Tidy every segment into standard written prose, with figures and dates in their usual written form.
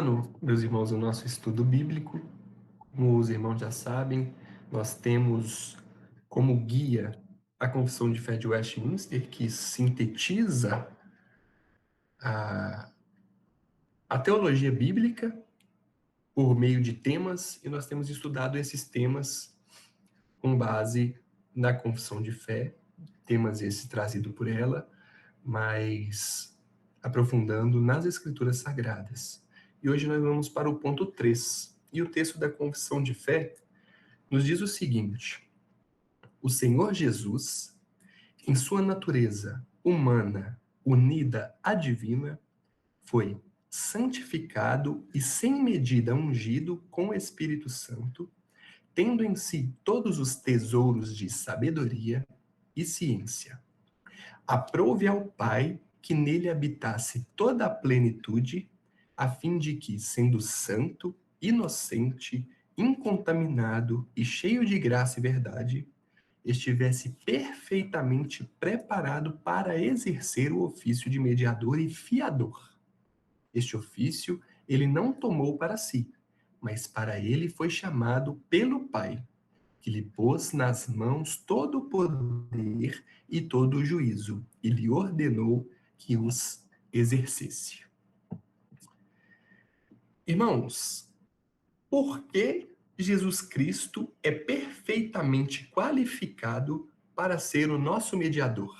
Continuando, meus irmãos, o nosso estudo bíblico, como os irmãos já sabem, nós temos como guia a Confissão de Fé de Westminster, que sintetiza a, a teologia bíblica por meio de temas, e nós temos estudado esses temas com base na Confissão de Fé, temas esses trazidos por ela, mas aprofundando nas Escrituras Sagradas. E hoje nós vamos para o ponto 3. E o texto da Confissão de Fé nos diz o seguinte: o Senhor Jesus, em sua natureza humana unida à divina, foi santificado e sem medida ungido com o Espírito Santo, tendo em si todos os tesouros de sabedoria e ciência. Aprouve ao Pai que nele habitasse toda a plenitude, a fim de que, sendo santo, inocente, incontaminado e cheio de graça e verdade, estivesse perfeitamente preparado para exercer o ofício de mediador e fiador. Este ofício ele não tomou para si, mas para ele foi chamado pelo Pai, que lhe pôs nas mãos todo o poder e todo o juízo, e lhe ordenou que os exercesse. Irmãos, por que Jesus Cristo é perfeitamente qualificado para ser o nosso mediador?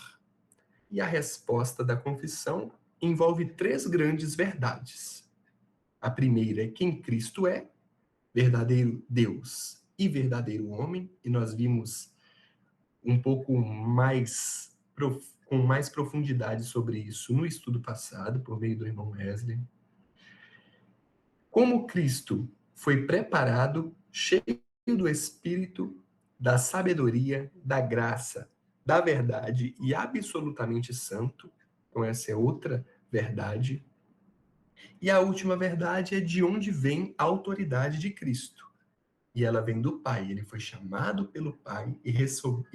E a resposta da confissão envolve três grandes verdades. A primeira é quem Cristo é, verdadeiro Deus e verdadeiro homem, e nós vimos um pouco mais com mais profundidade sobre isso no estudo passado, por meio do irmão Wesley. Como Cristo foi preparado, cheio do Espírito, da sabedoria, da graça, da verdade e absolutamente santo. Então, essa é outra verdade. E a última verdade é de onde vem a autoridade de Cristo. E ela vem do Pai. Ele foi chamado pelo Pai e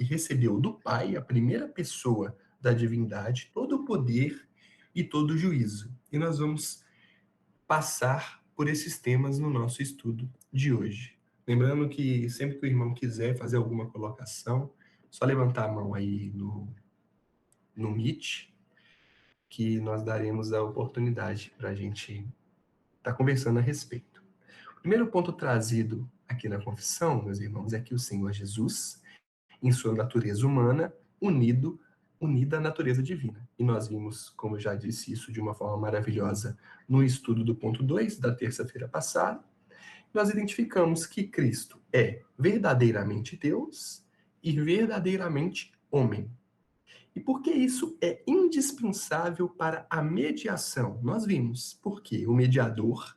recebeu do Pai, a primeira pessoa da divindade, todo o poder e todo o juízo. E nós vamos passar por esses temas no nosso estudo de hoje. Lembrando que sempre que o irmão quiser fazer alguma colocação, só levantar a mão aí no Meet, que nós daremos a oportunidade para a gente estar conversando a respeito. O primeiro ponto trazido aqui na confissão, meus irmãos, é que o Senhor Jesus, em sua natureza humana, unida à natureza divina. E nós vimos, como eu já disse, isso de uma forma maravilhosa no estudo do ponto 2 da terça-feira passada. Nós identificamos que Cristo é verdadeiramente Deus e verdadeiramente homem. E por que isso é indispensável para a mediação? Nós vimos porque o mediador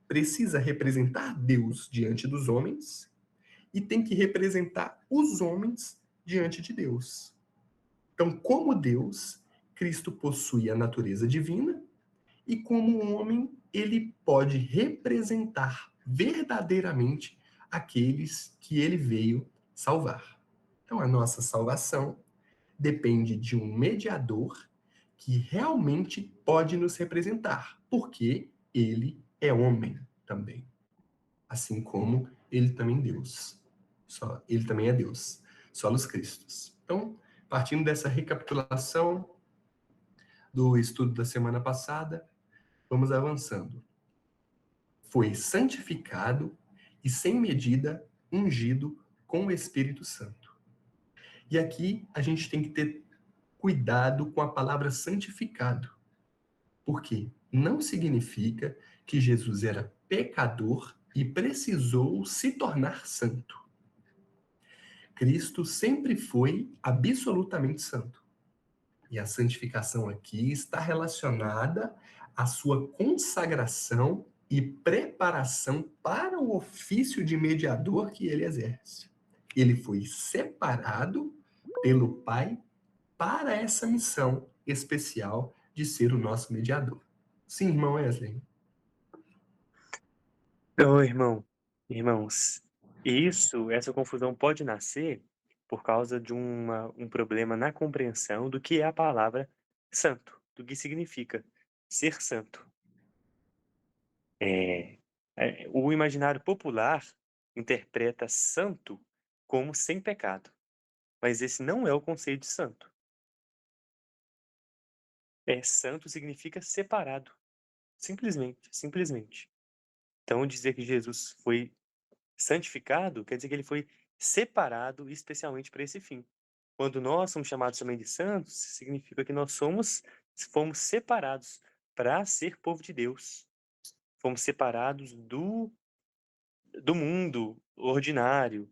precisa representar Deus diante dos homens e tem que representar os homens diante de Deus. Então, como Deus, Cristo possui a natureza divina e como homem, ele pode representar verdadeiramente aqueles que ele veio salvar. Então, a nossa salvação depende de um mediador que realmente pode nos representar, porque ele é homem também, assim como ele também é Deus. Ele também é Deus, solos Cristos. Então, partindo dessa recapitulação do estudo da semana passada, vamos avançando. Foi santificado e sem medida ungido com o Espírito Santo. E aqui a gente tem que ter cuidado com a palavra santificado, porque não significa que Jesus era pecador e precisou se tornar santo. Cristo sempre foi absolutamente santo. E a santificação aqui está relacionada à sua consagração e preparação para o ofício de mediador que ele exerce. Ele foi separado pelo Pai para essa missão especial de ser o nosso mediador. Sim, irmão Wesley. Ô, irmãos, essa confusão pode nascer por causa de um problema na compreensão do que é a palavra santo, do que significa ser santo. O imaginário popular interpreta santo como sem pecado, mas esse não é o conceito de santo. Santo significa separado, simplesmente, simplesmente. Então dizer que Jesus foi santificado quer dizer que ele foi separado especialmente para esse fim. Quando nós somos chamados também de santos, significa que nós fomos separados para ser povo de Deus. Fomos separados do mundo ordinário,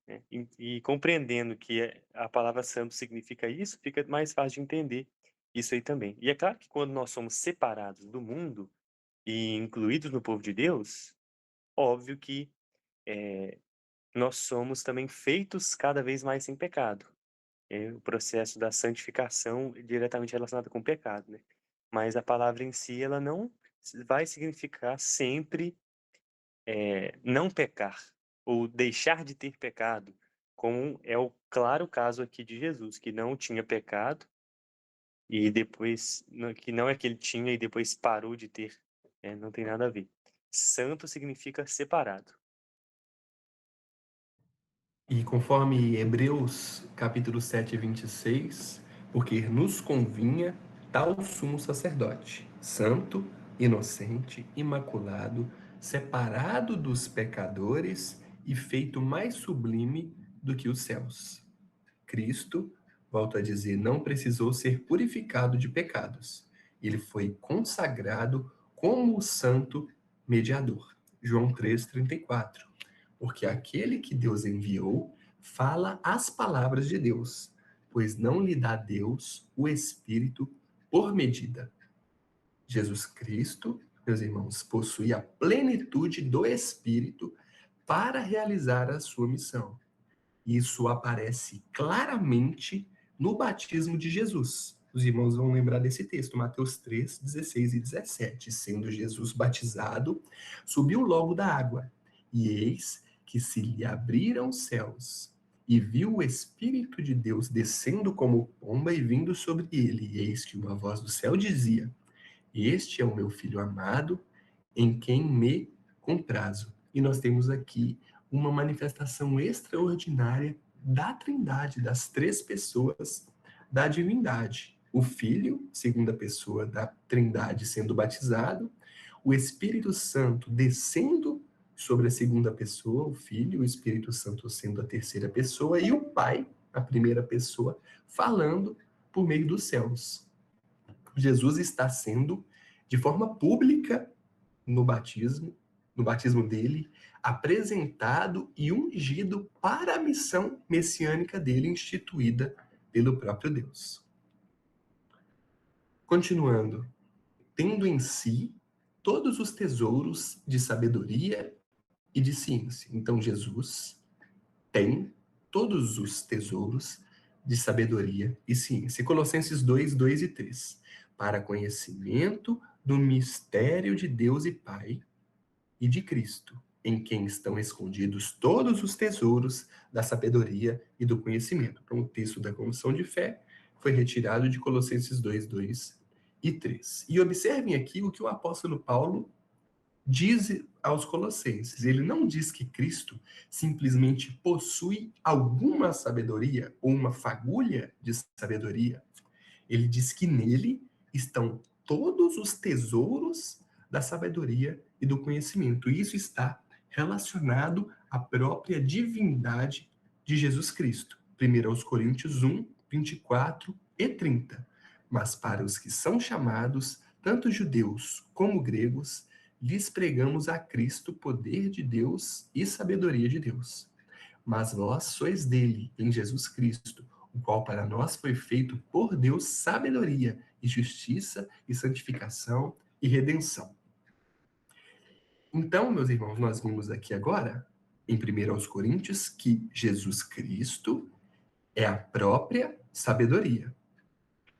né? E compreendendo que a palavra santo significa isso, fica mais fácil de entender isso aí também. E é claro que quando nós somos separados do mundo e incluídos no povo de Deus, óbvio que nós somos também feitos cada vez mais sem pecado. O processo da santificação é diretamente relacionado com o pecado, né? Mas a palavra em si, ela não vai significar sempre não pecar ou deixar de ter pecado, como é o claro caso aqui de Jesus, que não tinha pecado e depois, que não é que ele tinha e depois parou de ter, não tem nada a ver. Santo significa separado. E conforme Hebreus capítulo 7, 26, porque nos convinha tal sumo sacerdote, santo, inocente, imaculado, separado dos pecadores e feito mais sublime do que os céus. Cristo, volto a dizer, não precisou ser purificado de pecados. Ele foi consagrado como o santo mediador. João 3,34. Porque aquele que Deus enviou fala as palavras de Deus, pois não lhe dá Deus o Espírito por medida. Jesus Cristo, meus irmãos, possui a plenitude do Espírito para realizar a sua missão. Isso aparece claramente no batismo de Jesus. Os irmãos vão lembrar desse texto, Mateus 3, 16 e 17. Sendo Jesus batizado, subiu logo da água, e eis que se lhe abriram os céus, e viu o Espírito de Deus descendo como pomba e vindo sobre ele. E eis que uma voz do céu dizia: Este é o meu filho amado, em quem me comprazo. E nós temos aqui uma manifestação extraordinária da Trindade, das três pessoas da divindade. O Filho, segunda pessoa da Trindade, sendo batizado, o Espírito Santo descendo sobre a segunda pessoa, o Filho, o Espírito Santo sendo a terceira pessoa, e o Pai, a primeira pessoa, falando por meio dos céus. Jesus está sendo, de forma pública, no batismo dele, apresentado e ungido para a missão messiânica dele, instituída pelo próprio Deus. Continuando, tendo em si todos os tesouros de sabedoria e de ciência. Então, Jesus tem todos os tesouros de sabedoria e ciência. Colossenses 2, 2 e 3. Para conhecimento do mistério de Deus e Pai e de Cristo, em quem estão escondidos todos os tesouros da sabedoria e do conhecimento. Então, o texto da confissão de fé foi retirado de Colossenses 2, 2 e 3. E observem aqui o que o apóstolo Paulo diz aos Colossenses. Ele não diz que Cristo simplesmente possui alguma sabedoria ou uma fagulha de sabedoria. Ele diz que nele estão todos os tesouros da sabedoria e do conhecimento. E isso está relacionado à própria divindade de Jesus Cristo. 1 Coríntios 1, 24 e 30. Mas para os que são chamados, tanto judeus como gregos, lhes pregamos a Cristo, poder de Deus e sabedoria de Deus. Mas vós sois dele, em Jesus Cristo, o qual para nós foi feito por Deus sabedoria e justiça e santificação e redenção. Então, meus irmãos, nós vimos aqui agora, em 1 Coríntios, que Jesus Cristo é a própria sabedoria.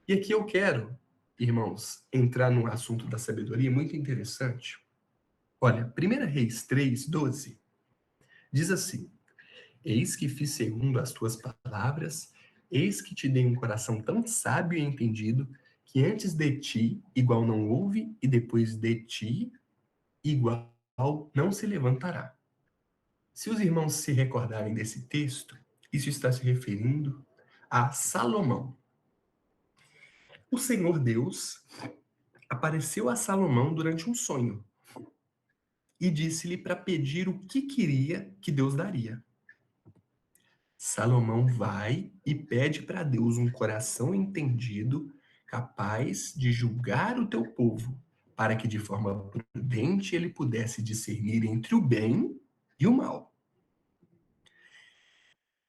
E aqui eu quero, irmãos, entrar num assunto da sabedoria muito interessante. Olha, 1 Reis 3, 12, diz assim: Eis que fiz segundo as tuas palavras, eis que te dei um coração tão sábio e entendido, que antes de ti igual não houve, e depois de ti igual não se levantará. Se os irmãos se recordarem desse texto, isso está se referindo a Salomão. O Senhor Deus apareceu a Salomão durante um sonho e disse-lhe para pedir o que queria que Deus daria. Salomão vai e pede para Deus um coração entendido, capaz de julgar o teu povo, para que de forma prudente ele pudesse discernir entre o bem e o mal.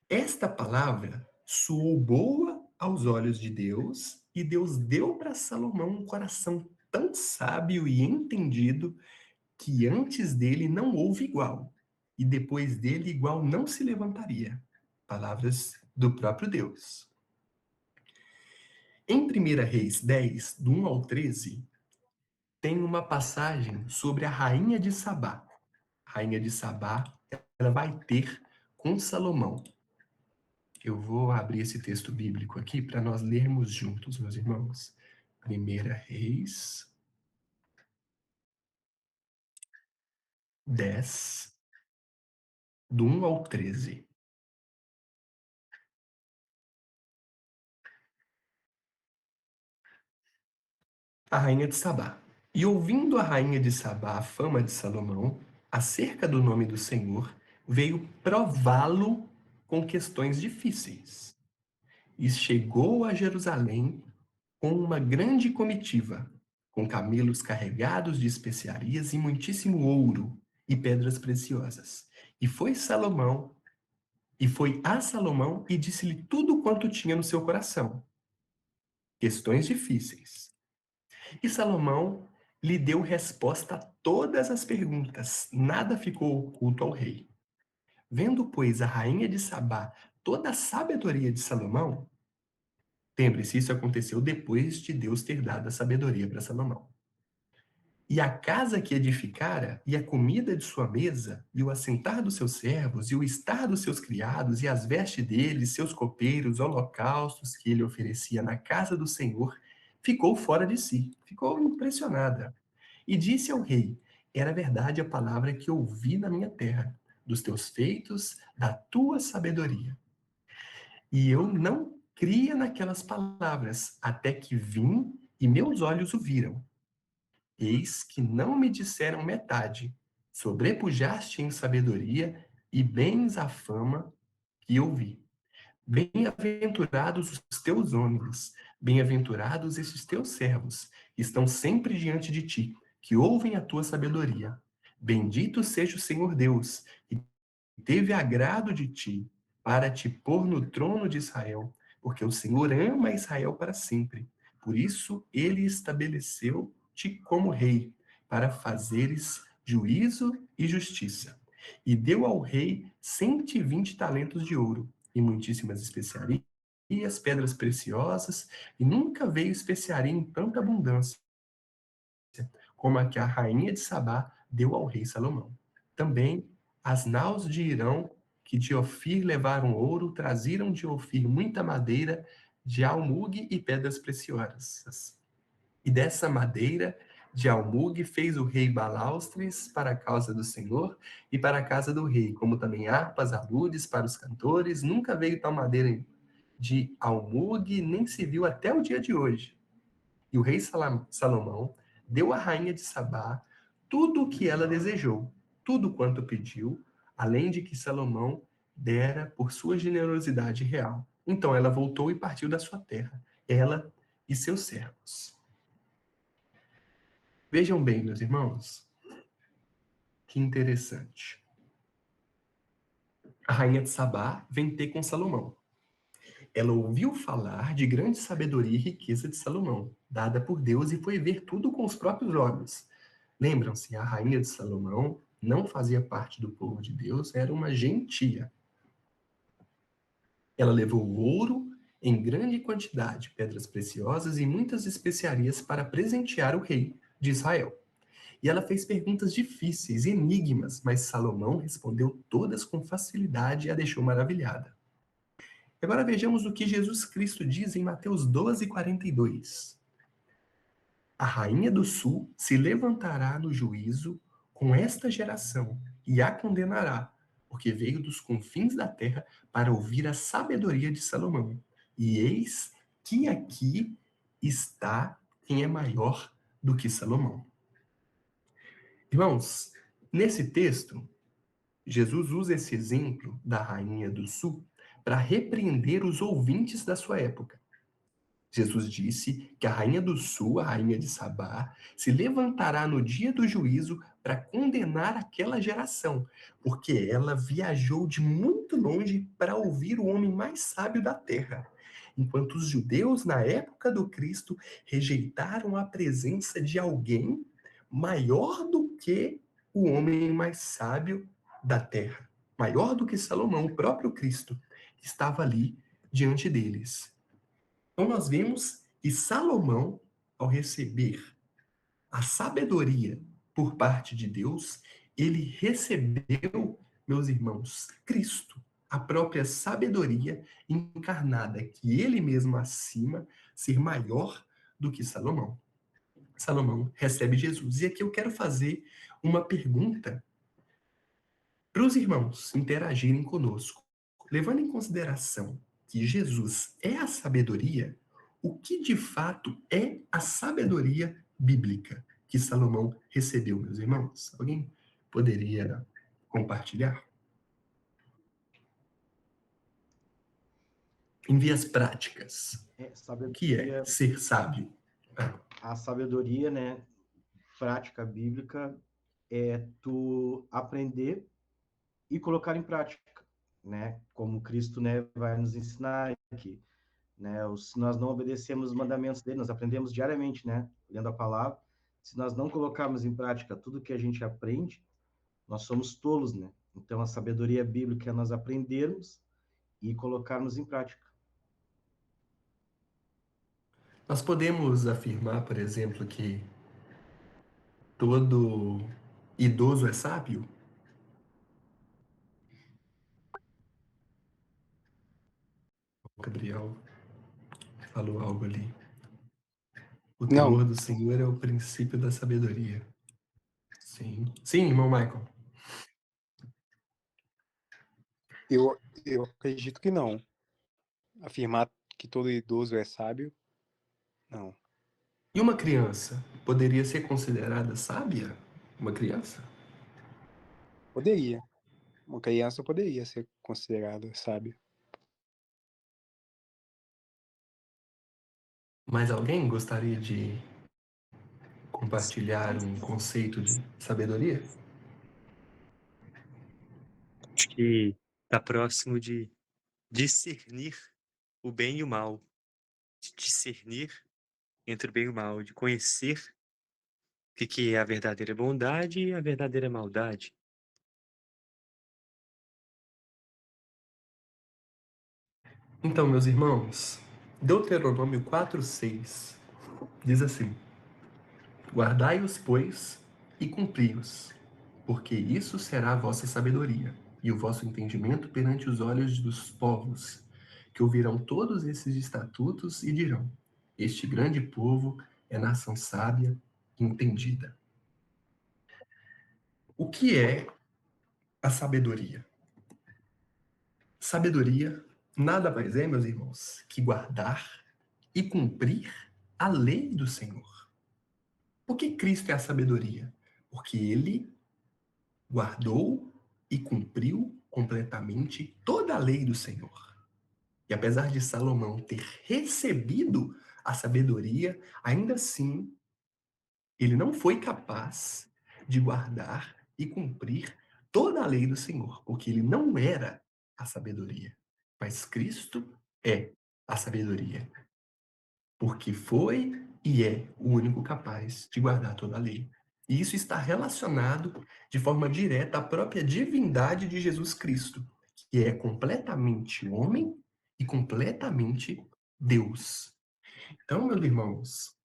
Esta palavra soou boa aos olhos de Deus, e Deus deu para Salomão um coração tão sábio e entendido que antes dele não houve igual, e depois dele igual não se levantaria. Palavras do próprio Deus. Em 1 Reis 10, do 1 ao 13, tem uma passagem sobre a rainha de Sabá. A rainha de Sabá, ela vai ter com Salomão. Eu vou abrir esse texto bíblico aqui para nós lermos juntos, meus irmãos. 1 Reis 10, do 1 ao 13. A rainha de Sabá. E ouvindo a rainha de Sabá a fama de Salomão, acerca do nome do Senhor, veio prová-lo com questões difíceis. E chegou a Jerusalém com uma grande comitiva, com camelos carregados de especiarias e muitíssimo ouro e pedras preciosas. E foi a Salomão e disse-lhe tudo quanto tinha no seu coração. Questões difíceis. E Salomão lhe deu resposta a todas as perguntas, nada ficou oculto ao rei. Vendo, pois, a rainha de Sabá toda a sabedoria de Salomão, lembre-se, isso aconteceu depois de Deus ter dado a sabedoria para Salomão. E a casa que edificara, e a comida de sua mesa, e o assentar dos seus servos, e o estar dos seus criados, e as vestes deles, seus copeiros, holocaustos que ele oferecia na casa do Senhor, ficou fora de si, ficou impressionada. E disse ao rei: era verdade a palavra que ouvi na minha terra, dos teus feitos, da tua sabedoria. E eu não cria naquelas palavras, até que vim e meus olhos o viram. Eis que não me disseram metade, sobrepujaste em sabedoria e bens a fama que ouvi. Bem-aventurados os teus homens, bem-aventurados esses teus servos, que estão sempre diante de ti, que ouvem a tua sabedoria. Bendito seja o Senhor Deus, que teve agrado de ti, para te pôr no trono de Israel, porque o Senhor ama Israel para sempre. Por isso, ele estabeleceu-te como rei, para fazeres juízo e justiça. E deu ao rei 120 talentos de ouro, e muitíssimas especiarias, pedras preciosas, e nunca veio especiaria em tanta abundância, como a que a rainha de Sabá deu ao rei Salomão. Também as naus de Irão, que de Ofir levaram ouro, traziram de Ofir muita madeira, de almugue e pedras preciosas. E dessa madeira de almugue fez o rei balaustres para a causa do Senhor e para a casa do rei, como também harpas, aludes para os cantores. Nunca veio tal madeira de almugue, nem se viu até o dia de hoje. E o rei Salomão deu à rainha de Sabá tudo o que ela desejou, tudo quanto pediu, além de que Salomão dera por sua generosidade real. Então ela voltou e partiu da sua terra, ela e seus servos. Vejam bem, meus irmãos, que interessante. A rainha de Sabá vem ter com Salomão. Ela ouviu falar de grande sabedoria e riqueza de Salomão, dada por Deus, e foi ver tudo com os próprios olhos. Lembram-se, a rainha de Salomão não fazia parte do povo de Deus, era uma gentia. Ela levou ouro em grande quantidade, pedras preciosas e muitas especiarias para presentear o rei de Israel. E ela fez perguntas difíceis, enigmas, mas Salomão respondeu todas com facilidade e a deixou maravilhada. Agora vejamos o que Jesus Cristo diz em Mateus 12:42. A rainha do sul se levantará no juízo com esta geração e a condenará, porque veio dos confins da terra para ouvir a sabedoria de Salomão. E eis que aqui está quem é maior do que Salomão. Irmãos, nesse texto, Jesus usa esse exemplo da rainha do sul para repreender os ouvintes da sua época. Jesus disse que a rainha do sul, a rainha de Sabá, se levantará no dia do juízo para condenar aquela geração, porque ela viajou de muito longe para ouvir o homem mais sábio da terra. Enquanto os judeus, na época do Cristo, rejeitaram a presença de alguém maior do que o homem mais sábio da terra, maior do que Salomão, o próprio Cristo, que estava ali diante deles. Então, nós vemos que Salomão, ao receber a sabedoria por parte de Deus, ele recebeu, meus irmãos, Cristo, a própria sabedoria encarnada, que ele mesmo acima ser maior do que Salomão. Salomão recebe Jesus. E aqui eu quero fazer uma pergunta para os irmãos interagirem conosco. Levando em consideração que Jesus é a sabedoria, o que de fato é a sabedoria bíblica que Salomão recebeu, meus irmãos? Alguém poderia compartilhar? Em vias práticas, o que é Sabedoria, ser sábio? a sabedoria, né, prática bíblica é tu aprender e colocar em prática, né? Como Cristo, né, vai nos ensinar aqui, né? Se nós não obedecemos os mandamentos dele, nós aprendemos diariamente, né, lendo a palavra. Se nós não colocarmos em prática tudo que a gente aprende, nós somos tolos, né? Então a sabedoria bíblica é nós aprendermos e colocarmos em prática. Nós podemos afirmar, por exemplo, que todo idoso é sábio? O Gabriel falou algo ali. O Não, temor do Senhor é o princípio da sabedoria. Sim. Sim, irmão Michael. eu acredito que não. Afirmar que todo idoso é sábio, não. E uma criança poderia ser considerada sábia? Uma criança? Poderia. Uma criança poderia ser considerada sábia. Mas alguém gostaria de compartilhar um conceito de sabedoria? Acho que está próximo de discernir o bem e o mal, de discernir entre o bem e o mal, de conhecer o que é a verdadeira bondade e a verdadeira maldade. Então, meus irmãos, Deuteronômio 4:6 diz assim: Guardai-os, pois, e cumpri-os, porque isso será a vossa sabedoria e o vosso entendimento perante os olhos dos povos, que ouvirão todos esses estatutos e dirão: Este grande povo é nação sábia e entendida. O que é a sabedoria? Sabedoria nada mais é, meus irmãos, que guardar e cumprir a lei do Senhor. Por que Cristo é a sabedoria? Porque ele guardou e cumpriu completamente toda a lei do Senhor. E apesar de Salomão ter recebido a sabedoria, ainda assim ele não foi capaz de guardar e cumprir toda a lei do Senhor, porque ele não era a sabedoria, mas Cristo é a sabedoria, porque foi e é o único capaz de guardar toda a lei. E isso está relacionado de forma direta à própria divindade de Jesus Cristo, que é completamente homem e completamente Deus. Então, meus irmãos,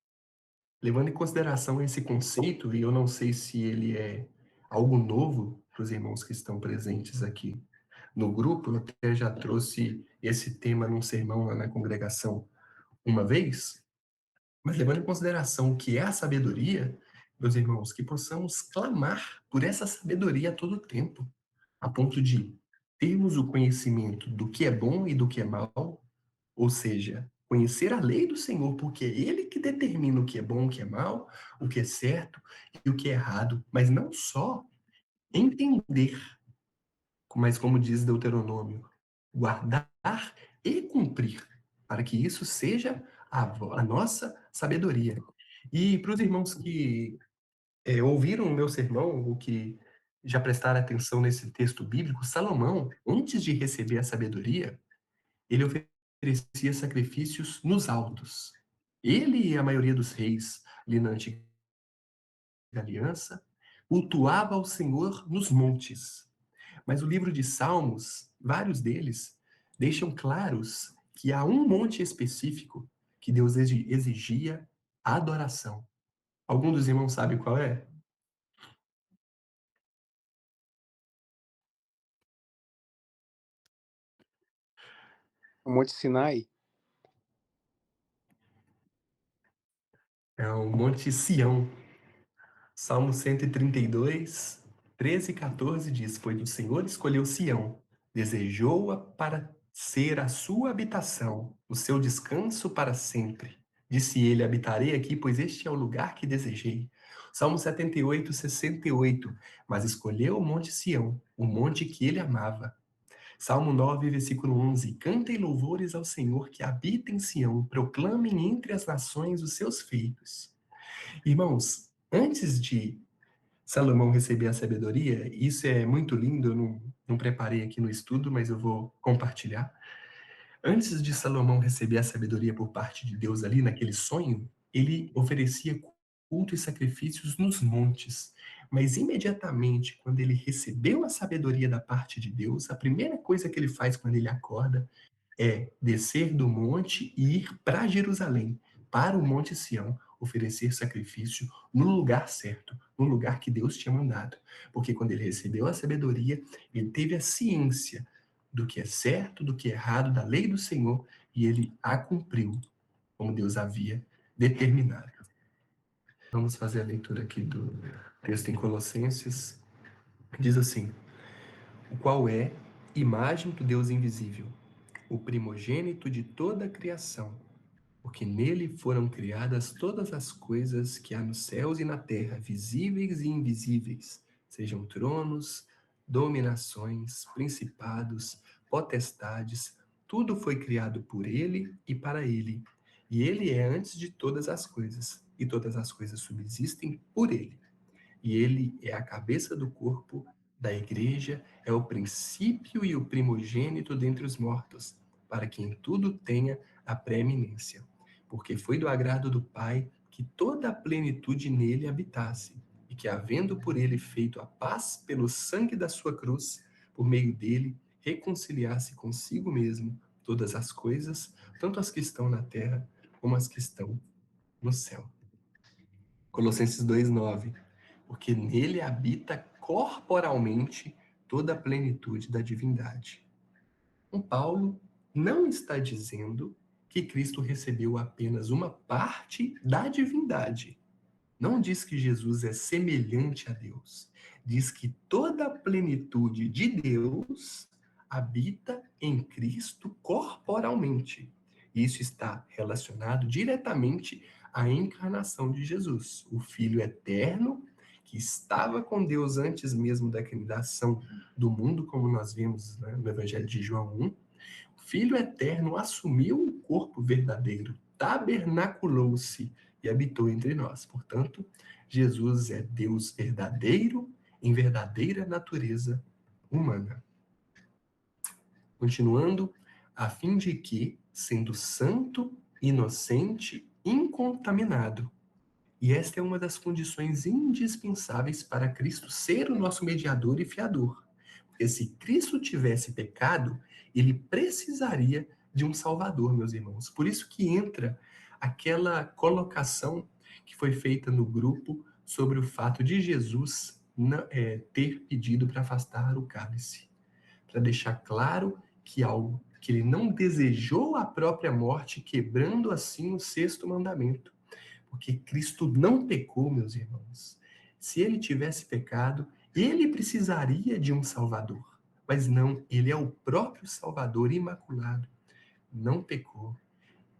levando em consideração esse conceito, e eu não sei se ele é algo novo para os irmãos que estão presentes aqui no grupo, eu até já trouxe esse tema num sermão lá na congregação uma vez, mas levando em consideração o que é a sabedoria, meus irmãos, que possamos clamar por essa sabedoria a todo tempo, a ponto de termos o conhecimento do que é bom e do que é mal, ou seja, conhecer a lei do Senhor, porque é Ele que determina o que é bom, o que é mal, o que é certo e o que é errado, mas não só entender, mas como diz Deuteronômio, guardar e cumprir, para que isso seja a nossa sabedoria. E para os irmãos que ouviram o meu sermão, ou que já prestaram atenção nesse texto bíblico, Salomão, antes de receber a sabedoria, ele oferecia sacrifícios nos altos. Ele e a maioria dos reis ali na antiga aliança cultuava ao Senhor nos montes. Mas o livro de Salmos, vários deles, deixam claros que há um monte específico que Deus exigia a adoração. Algum dos irmãos sabe qual é? O Monte Sinai, É o Monte Sião. Salmo 132, 13 e 14 diz: Pois o Senhor escolheu Sião, desejou-a para ser a sua habitação, o seu descanso para sempre. Disse ele: Habitarei aqui, pois este é o lugar que desejei. Salmo 78, 68. Mas escolheu o Monte Sião, o monte que ele amava. Salmo 9, versículo 11. Cantem louvores ao Senhor que habita em Sião, proclamem entre as nações os seus feitos. Irmãos, antes de Salomão receber a sabedoria, isso é muito lindo, eu não preparei aqui no estudo, mas eu vou compartilhar. Antes de Salomão receber a sabedoria por parte de Deus ali naquele sonho, ele oferecia culto e sacrifícios nos montes. Mas imediatamente, quando ele recebeu a sabedoria da parte de Deus, a primeira coisa que ele faz quando ele acorda é descer do monte e ir para Jerusalém, para o Monte Sião, oferecer sacrifício no lugar certo, no lugar que Deus tinha mandado. Porque quando ele recebeu a sabedoria, ele teve a ciência do que é certo, do que é errado, da lei do Senhor, e ele a cumpriu, como Deus havia determinado. Vamos fazer a leitura aqui do texto em Colossenses. Diz assim: o qual é imagem do Deus invisível, o primogênito de toda a criação, porque nele foram criadas todas as coisas que há nos céus e na terra, visíveis e invisíveis, sejam tronos, dominações, principados, potestades, tudo foi criado por ele e para ele. E ele é antes de todas as coisas, e todas as coisas subsistem por ele. E ele é a cabeça do corpo da igreja, é o princípio e o primogênito dentre os mortos, para que em tudo tenha a preeminência. Porque foi do agrado do Pai que toda a plenitude nele habitasse, e que, havendo por ele feito a paz pelo sangue da sua cruz, por meio dele, reconciliasse consigo mesmo todas as coisas, tanto as que estão na terra como as que estão no céu. Colossenses 2:9. Porque nele habita corporalmente toda a plenitude da divindade. Paulo não está dizendo que Cristo recebeu apenas uma parte da divindade. Não diz que Jesus é semelhante a Deus. Diz que toda a plenitude de Deus habita em Cristo corporalmente. Isso está relacionado diretamente à encarnação de Jesus, o Filho eterno que estava com Deus antes mesmo da criação do mundo, como nós vemos, né, no Evangelho de João 1. O Filho eterno assumiu o corpo verdadeiro, tabernaculou-se e habitou entre nós. Portanto, Jesus é Deus verdadeiro em verdadeira natureza humana. Continuando, a fim de que, sendo santo, inocente, incontaminado. E esta é uma das condições indispensáveis para Cristo ser o nosso mediador e fiador. Porque se Cristo tivesse pecado, ele precisaria de um Salvador, meus irmãos. Por isso que entra aquela colocação que foi feita no grupo sobre o fato de Jesus ter pedido para afastar o cálice. Para deixar claro que ele não desejou a própria morte, quebrando assim o sexto mandamento. Porque Cristo não pecou, meus irmãos. Se ele tivesse pecado, ele precisaria de um Salvador. Mas não, ele é o próprio Salvador imaculado. Não pecou.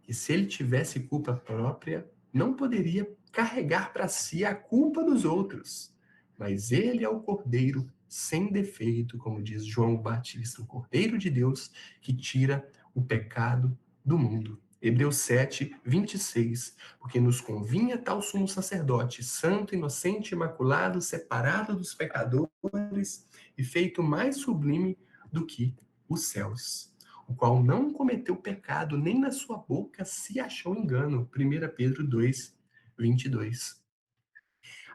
E se ele tivesse culpa própria, não poderia carregar para si a culpa dos outros. Mas ele é o Cordeiro sem defeito, como diz João Batista, o Cordeiro de Deus que tira o pecado do mundo. Hebreus 7, 26. Porque nos convinha tal sumo sacerdote, santo, inocente, imaculado, separado dos pecadores e feito mais sublime do que os céus, o qual não cometeu pecado, nem na sua boca se achou engano. 1 Pedro 2, 22.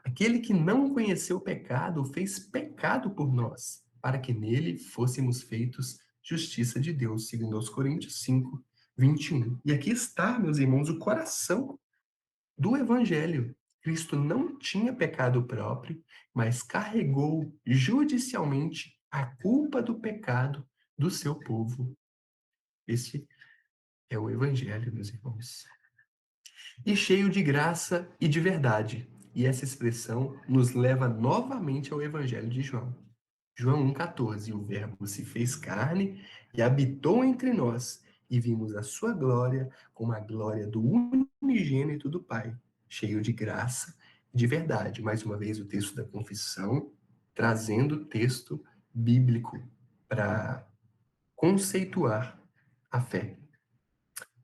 Aquele que não conheceu o pecado fez pecado por nós, para que nele fôssemos feitos justiça de Deus, segundo aos Coríntios 5, 21. E aqui está, meus irmãos, o coração do Evangelho. Cristo não tinha pecado próprio, mas carregou judicialmente a culpa do pecado do seu povo. Esse é o Evangelho, meus irmãos. E cheio de graça e de verdade. E essa expressão nos leva novamente ao Evangelho de João. João 1,14. O Verbo se fez carne e habitou entre nós, e vimos a sua glória como a glória do unigênito do Pai, cheio de graça e de verdade. Mais uma vez, o texto da confissão, trazendo o texto bíblico para conceituar a fé.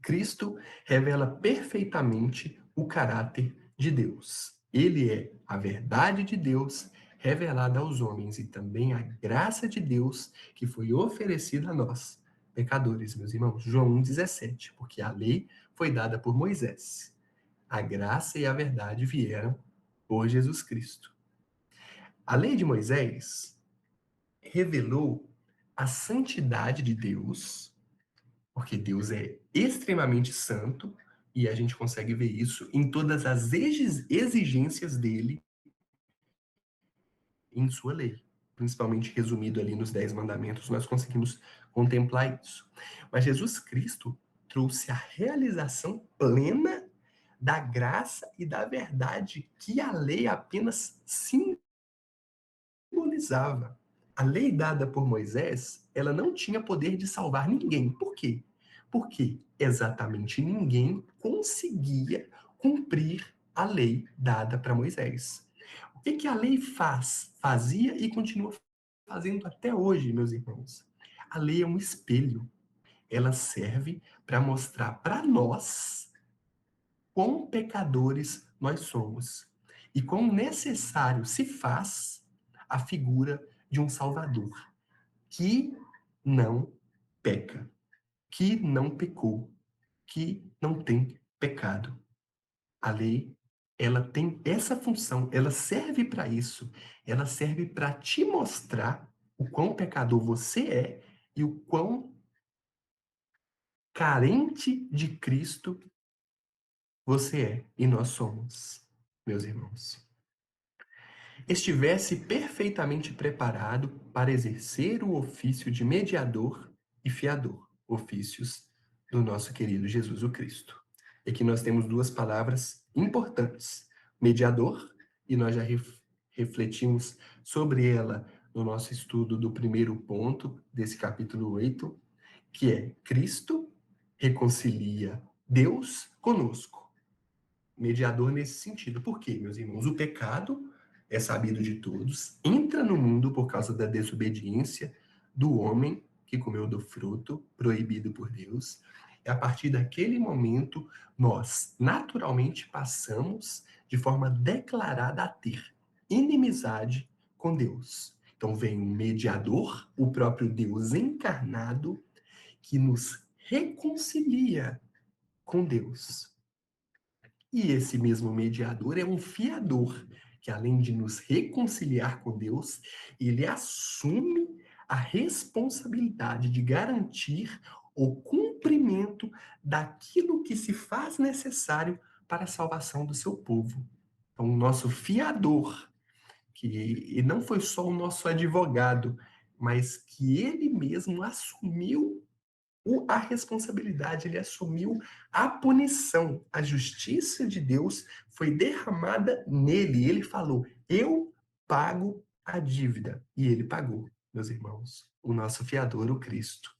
Cristo revela perfeitamente o caráter de Deus. Ele é a verdade de Deus revelada aos homens e também a graça de Deus que foi oferecida a nós, pecadores, meus irmãos. João 1,17. Porque a lei foi dada por Moisés. A graça e a verdade vieram por Jesus Cristo. A lei de Moisés revelou a santidade de Deus, porque Deus é extremamente santo e a gente consegue ver isso em todas as exigências dele em sua lei. Principalmente resumido ali nos 10 mandamentos, nós conseguimos contemplar isso. Mas Jesus Cristo trouxe a realização plena da graça e da verdade que a lei apenas simbolizava. A lei dada por Moisés, ela não tinha poder de salvar ninguém. Por quê? Porque exatamente ninguém conseguia cumprir a lei dada para Moisés. O que a lei fazia e continua fazendo até hoje, meus irmãos? A lei é um espelho. Ela serve para mostrar para nós quão pecadores nós somos e quão necessário se faz a figura de um Salvador que não peca, que não pecou, que não tem pecado. A lei, ela tem essa função, ela serve para isso. Ela serve para te mostrar o quão pecador você é e o quão carente de Cristo você é e nós somos, meus irmãos. Estivesse perfeitamente preparado para exercer o ofício de mediador e fiador, ofícios do nosso querido Jesus o Cristo. E aqui nós temos duas palavras importantes, mediador, e nós já refletimos sobre ela no nosso estudo do primeiro ponto desse capítulo 8, que é Cristo reconcilia Deus conosco. Mediador nesse sentido. Por quê, meus irmãos? O pecado é sabido de todos, entra no mundo por causa da desobediência do homem que comeu do fruto proibido por Deus. E a partir daquele momento, nós naturalmente passamos de forma declarada a ter inimizade com Deus. Então vem um mediador, o próprio Deus encarnado, que nos reconcilia com Deus. E esse mesmo mediador é um fiador, que além de nos reconciliar com Deus, ele assume a responsabilidade de garantir o cumprimento daquilo que se faz necessário para a salvação do seu povo. Então, o nosso fiador, que não foi só o nosso advogado, mas que ele mesmo assumiu a responsabilidade, ele assumiu a punição. A justiça de Deus foi derramada nele. Ele falou: eu pago a dívida. E ele pagou, meus irmãos, o nosso fiador, o Cristo.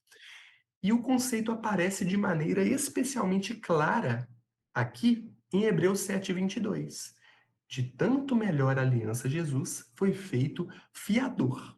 E o conceito aparece de maneira especialmente clara aqui em Hebreus 7:22. De tanto melhor aliança Jesus foi feito fiador.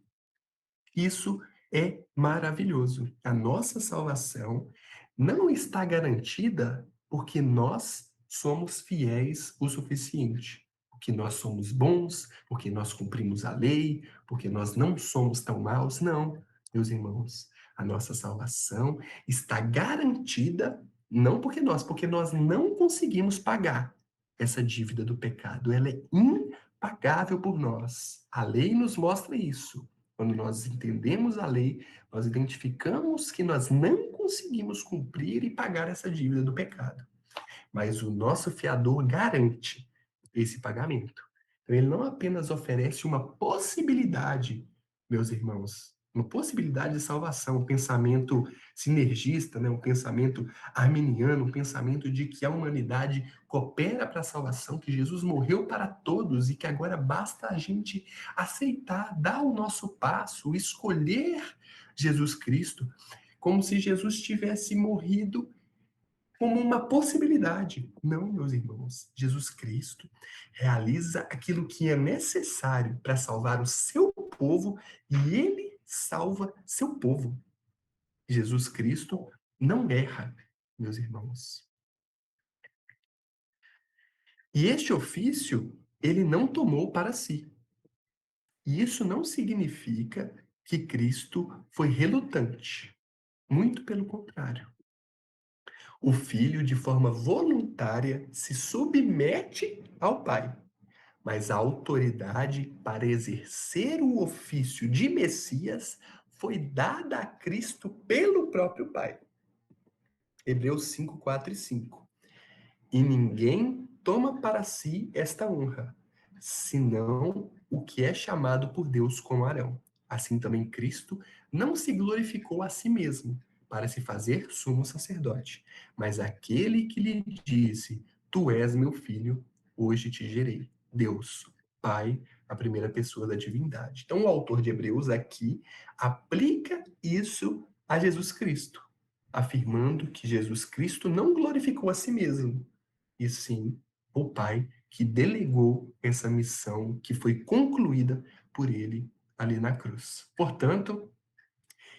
Isso é maravilhoso. A nossa salvação não está garantida porque nós somos fiéis o suficiente, porque nós somos bons, porque nós cumprimos a lei, porque nós não somos tão maus. Não, meus irmãos, a nossa salvação está garantida não porque nós não conseguimos pagar essa dívida do pecado. Ela é impagável por nós. A lei nos mostra isso. Quando nós entendemos a lei, nós identificamos que nós não conseguimos cumprir e pagar essa dívida do pecado. Mas o nosso fiador garante esse pagamento. Então, ele não apenas oferece uma possibilidade, meus irmãos, uma possibilidade de salvação, um pensamento sinergista, né? Um pensamento arminiano, um pensamento de que a humanidade coopera para a salvação, que Jesus morreu para todos e que agora basta a gente aceitar, dar o nosso passo, escolher Jesus Cristo, como se Jesus tivesse morrido como uma possibilidade. Não, meus irmãos. Jesus Cristo realiza aquilo que é necessário para salvar o seu povo e ele salva seu povo. Jesus Cristo não erra, meus irmãos. E este ofício ele não tomou para si. E isso não significa que Cristo foi relutante. Muito pelo contrário. O filho, de forma voluntária, se submete ao pai, mas a autoridade para exercer o ofício de Messias foi dada a Cristo pelo próprio Pai. Hebreus 5, 4 e 5. E ninguém toma para si esta honra, senão o que é chamado por Deus como Arão. Assim também Cristo não se glorificou a si mesmo, para se fazer sumo sacerdote, mas aquele que lhe disse: Tu és meu filho, hoje te gerei. Deus, Pai, a primeira pessoa da divindade. Então, o autor de Hebreus aqui aplica isso a Jesus Cristo, afirmando que Jesus Cristo não glorificou a si mesmo, e sim o Pai que delegou essa missão que foi concluída por ele ali na cruz. Portanto,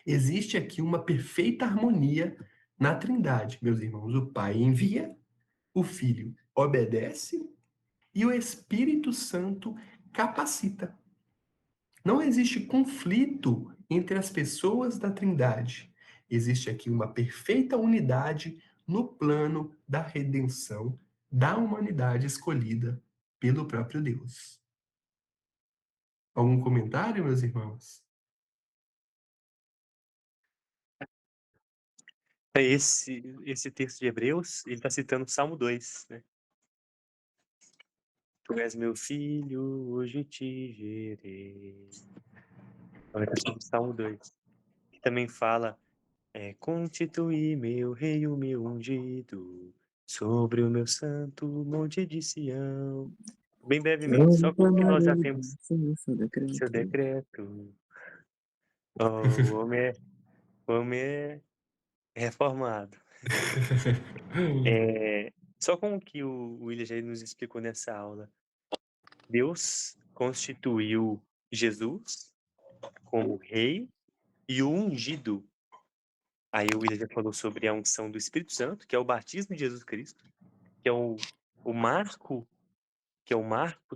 existe aqui uma perfeita harmonia na Trindade, meus irmãos. O Pai envia, o Filho obedece e o Espírito Santo capacita. Não existe conflito entre as pessoas da Trindade. Existe aqui uma perfeita unidade no plano da redenção da humanidade escolhida pelo próprio Deus. Algum comentário, meus irmãos? Esse texto de Hebreus, ele está citando o Salmo 2, né? Tu és meu filho, hoje te gerei. Agora está no Salmo 2. Que também fala, constituí meu rei, o meu ungido, sobre o meu santo monte de Sião. Bem brevemente, só com que nós já temos seu decreto. Oh, o homem é reformado. Só com o que o William já nos explicou nessa aula, Deus constituiu Jesus como rei e o ungido. Aí o William já falou sobre a unção do Espírito Santo, que é o batismo de Jesus Cristo, que é o marco, que é o marco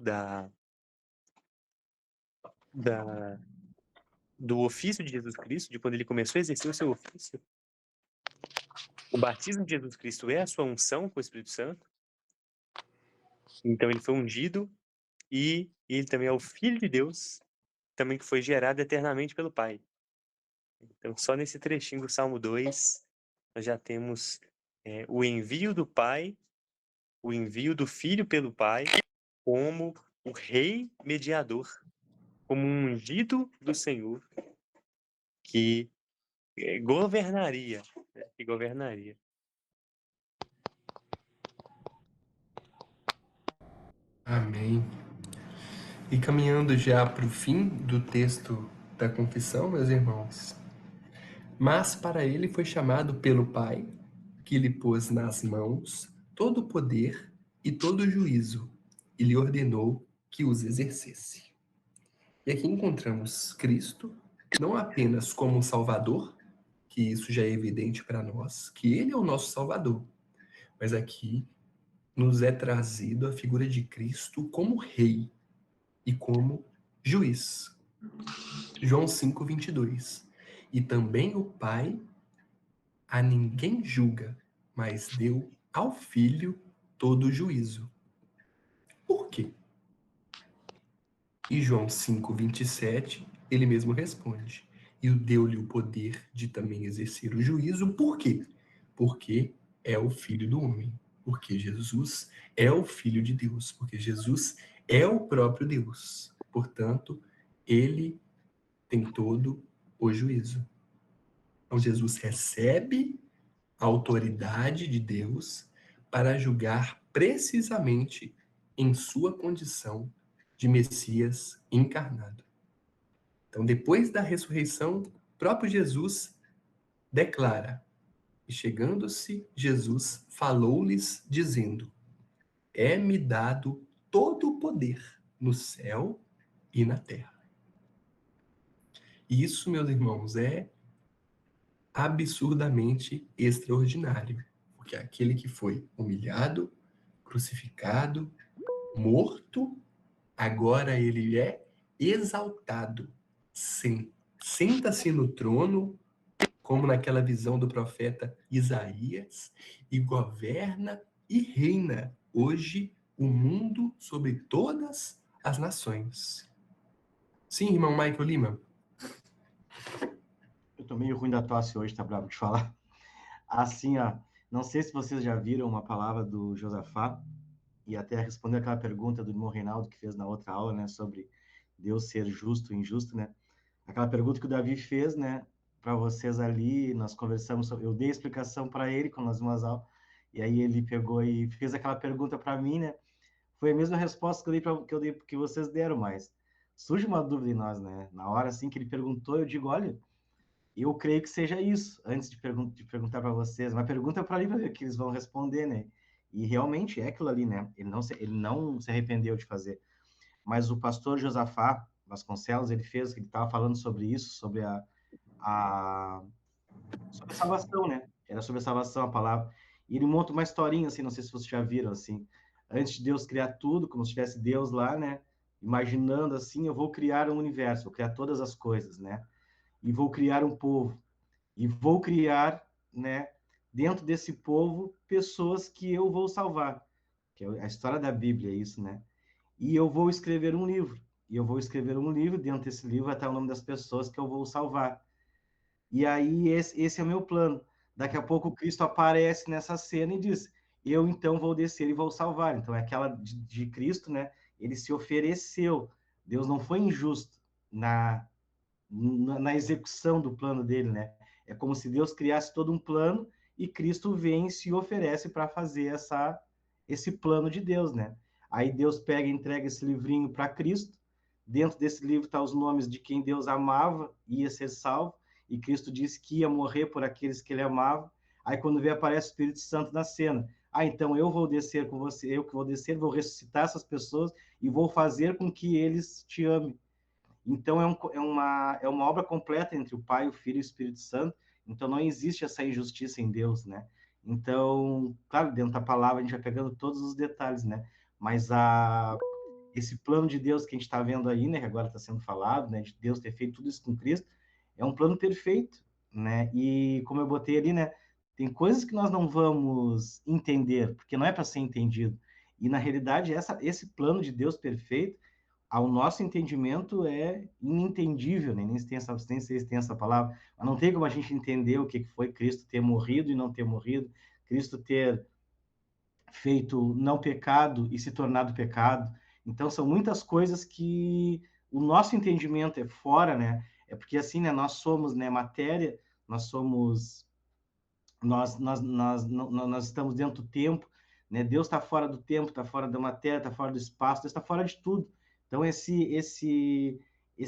do ofício de Jesus Cristo, de quando ele começou a exercer o seu ofício. O batismo de Jesus Cristo é a sua unção com o Espírito Santo. Então ele foi ungido e ele também é o Filho de Deus, também que foi gerado eternamente pelo Pai. Então só nesse trechinho do Salmo 2, nós já temos o envio do Pai, o envio do Filho pelo Pai, como o Rei mediador, como um ungido do Senhor, que governaria que governaria. Amém. E caminhando já para o fim do texto da confissão, meus irmãos. Mas para ele foi chamado pelo Pai, que lhe pôs nas mãos todo o poder e todo o juízo, e lhe ordenou que os exercesse. E aqui encontramos Cristo, não apenas como um Salvador, que isso já é evidente para nós, que ele é o nosso Salvador, mas aqui nos é trazido a figura de Cristo como Rei e como Juiz. João 5:22. E também o Pai a ninguém julga, mas deu ao Filho todo o juízo. Por quê? E João 5:27, ele mesmo responde. E deu-lhe o poder de também exercer o juízo. Por quê? Porque é o Filho do homem. Porque Jesus é o Filho de Deus. Porque Jesus é o próprio Deus. Portanto, ele tem todo o juízo. Então, Jesus recebe a autoridade de Deus para julgar precisamente em sua condição de Messias encarnado. Então, depois da ressurreição, próprio Jesus declara: e chegando-se, Jesus falou-lhes, dizendo: é-me dado todo o poder no céu e na terra. E isso, meus irmãos, é absurdamente extraordinário, porque aquele que foi humilhado, crucificado, morto, agora ele é exaltado. Senta-se no trono, como naquela visão do profeta Isaías, e governa e reina hoje o mundo sobre todas as nações. Sim, irmão Michael Lima? Eu tô meio ruim da tosse hoje, tá bravo de falar. Assim, ó, não sei se vocês já viram uma palavra do Josafá, e até respondeu aquela pergunta do irmão Reinaldo que fez na outra aula, né, sobre Deus ser justo e injusto, né? Aquela pergunta que o Davi fez, né, para vocês ali, nós conversamos, eu dei explicação para ele quando nós vimos as aulas, e aí ele pegou e fez aquela pergunta para mim, né? Foi a mesma resposta que eu dei que vocês deram, mas surge uma dúvida em nós, né? Na hora assim que ele perguntou, eu digo, olha, eu creio que seja isso, antes de perguntar para vocês, mas pergunta para ali para ver o que eles vão responder, né? E realmente é aquilo ali, né? Ele não se arrependeu de fazer. Mas o pastor Josafá Vasconcelos, ele estava falando sobre isso, sobre sobre a salvação, né? Era sobre a salvação a palavra. E ele monta uma historinha, assim, não sei se vocês já viram, assim. Antes de Deus criar tudo, como se tivesse Deus lá, né? Imaginando assim, eu vou criar um universo, vou criar todas as coisas, né? E vou criar um povo. E vou criar, né, dentro desse povo, pessoas que eu vou salvar. Que é a história da Bíblia, é isso, né? E eu vou escrever um livro. E eu vou escrever um livro, dentro desse livro vai estar o nome das pessoas que eu vou salvar. E aí esse é o meu plano. Daqui a pouco Cristo aparece nessa cena e diz: eu então vou descer e vou salvar. Então é aquela de Cristo, né? Ele se ofereceu. Deus não foi injusto na execução do plano dele, né? É como se Deus criasse todo um plano e Cristo vem e se oferece para fazer esse plano de Deus, né? Aí Deus pega e entrega esse livrinho para Cristo. Dentro desse livro tá os nomes de quem Deus amava e ia ser salvo, e Cristo disse que ia morrer por aqueles que ele amava. Aí quando vê, aparece o Espírito Santo na cena. Ah, então eu vou descer com você, eu que vou descer, vou ressuscitar essas pessoas e vou fazer com que eles te amem. Então, é uma obra completa entre o Pai, o Filho e o Espírito Santo. Então, não existe essa injustiça em Deus, né? Então, claro, dentro da palavra a gente vai pegando todos os detalhes, né? Mas esse plano de Deus que a gente está vendo aí, né? Que agora está sendo falado, né? De Deus ter feito tudo isso com Cristo, é um plano perfeito, né? E como eu botei ali, né? Tem coisas que nós não vamos entender, porque não é para ser entendido. E, na realidade, esse plano de Deus perfeito, ao nosso entendimento é inentendível, né? Nem sei se tem essa palavra, mas não tem como a gente entender o que foi Cristo ter morrido e não ter morrido, Cristo ter feito não pecado e se tornado pecado. Então são muitas coisas que o nosso entendimento é fora, né? É porque assim, né, nós somos, né, matéria, nós somos nós estamos dentro do tempo, né? Deus está fora do tempo, está fora da matéria, está fora do espaço, Deus está fora de tudo. Então, esse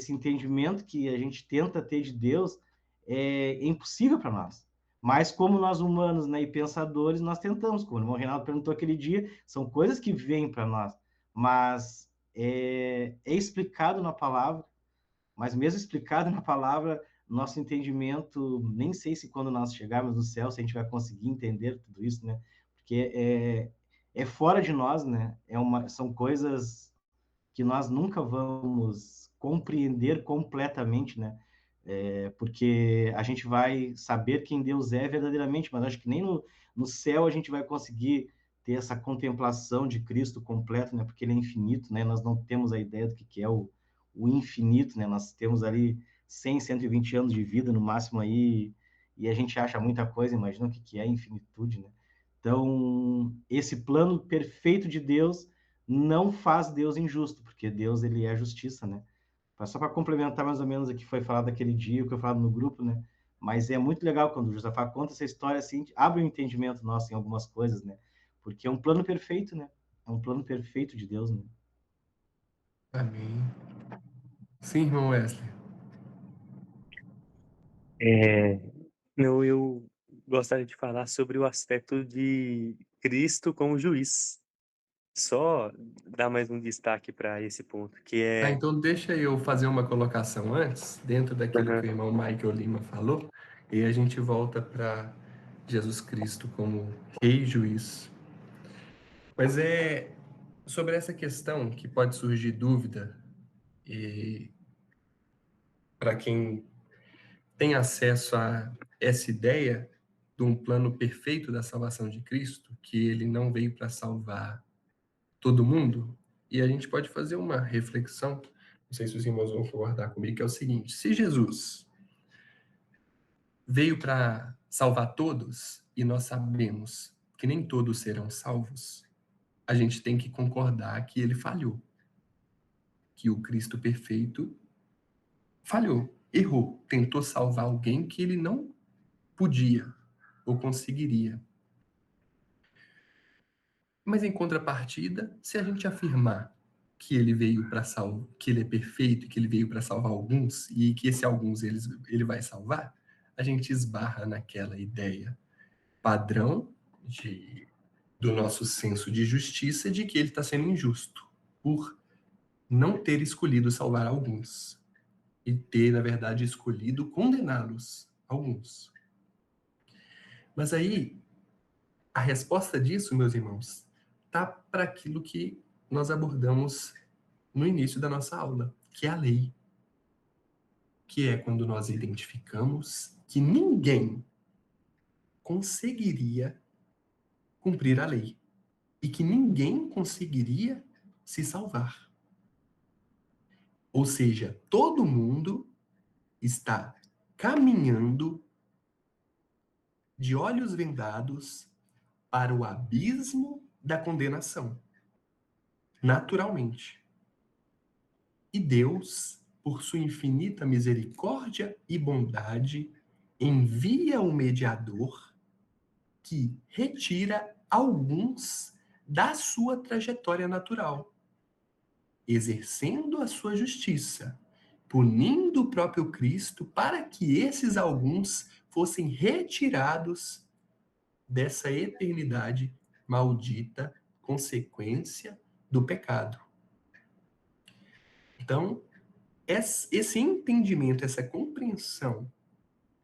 entendimento que a gente tenta ter de Deus é impossível para nós. Mas como nós humanos, né, e pensadores, nós tentamos, como o irmão Reinaldo perguntou aquele dia, são coisas que vêm para nós, mas é explicado na palavra, mas mesmo explicado na palavra, nosso entendimento, nem sei se quando nós chegarmos no céu, se a gente vai conseguir entender tudo isso, né? Porque é fora de nós, né? São coisas que nós nunca vamos compreender completamente, né? Porque a gente vai saber quem Deus é verdadeiramente, mas acho que nem no céu a gente vai conseguir ter essa contemplação de Cristo completo, né? Porque ele é infinito, né? Nós não temos a ideia do que é o infinito, né? Nós temos ali 100, 120 anos de vida no máximo aí, e a gente acha muita coisa, imagina o que é a infinitude, né? Então, esse plano perfeito de Deus não faz Deus injusto, porque Deus, ele é justiça, né? Só para complementar mais ou menos o que foi falado aquele dia, o que eu falado no grupo, né? Mas é muito legal quando o Josafá conta essa história assim, abre um entendimento nosso em algumas coisas, né? Porque é um plano perfeito, né? É um plano perfeito de Deus, né? Amém. Sim, irmão Wesley. É, eu gostaria de falar sobre o aspecto de Cristo como juiz. Só dar mais um destaque para esse ponto, que Ah, é... então deixa eu fazer uma colocação antes, dentro daquilo que o Aham, irmão Michael Lima falou, e a gente volta para Jesus Cristo como Rei e Juiz. Mas é sobre essa questão que pode surgir dúvida, e para quem tem acesso a essa ideia de um plano perfeito da salvação de Cristo, que ele não veio para salvar todo mundo, e a gente pode fazer uma reflexão, não sei se os irmãos vão concordar comigo, que é o seguinte: se Jesus veio para salvar todos, e nós sabemos que nem todos serão salvos, a gente tem que concordar que ele falhou, que o Cristo perfeito falhou, errou, tentou salvar alguém que ele não podia ou conseguiria. Mas em contrapartida, se a gente afirmar que ele veio para salvar, que ele é perfeito, que ele veio para salvar alguns e que esse alguns ele vai salvar, a gente esbarra naquela ideia padrão do nosso senso de justiça de que ele está sendo injusto por não ter escolhido salvar alguns e ter, na verdade, escolhido condená-los, alguns. Mas aí, a resposta disso, meus irmãos, tá para aquilo que nós abordamos no início da nossa aula, que é a lei, que é quando nós identificamos que ninguém conseguiria cumprir a lei e que ninguém conseguiria se salvar. Ou seja, todo mundo está caminhando de olhos vendados para o abismo da condenação, naturalmente. E Deus, por sua infinita misericórdia e bondade, envia o mediador que retira alguns da sua trajetória natural, exercendo a sua justiça, punindo o próprio Cristo para que esses alguns fossem retirados dessa eternidade maldita, consequência do pecado. Então, esse entendimento, essa compreensão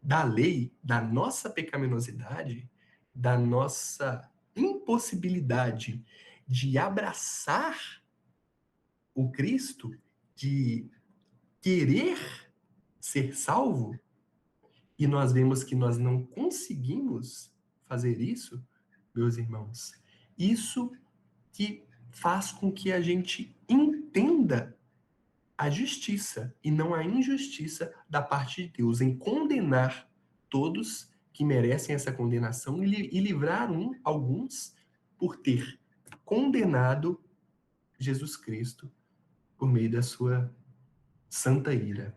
da lei, da nossa pecaminosidade, da nossa impossibilidade de abraçar o Cristo, de querer ser salvo, e nós vemos que nós não conseguimos fazer isso, meus irmãos, isso que faz com que a gente entenda a justiça e não a injustiça da parte de Deus em condenar todos que merecem essa condenação e livrar alguns por ter condenado Jesus Cristo por meio da sua santa ira.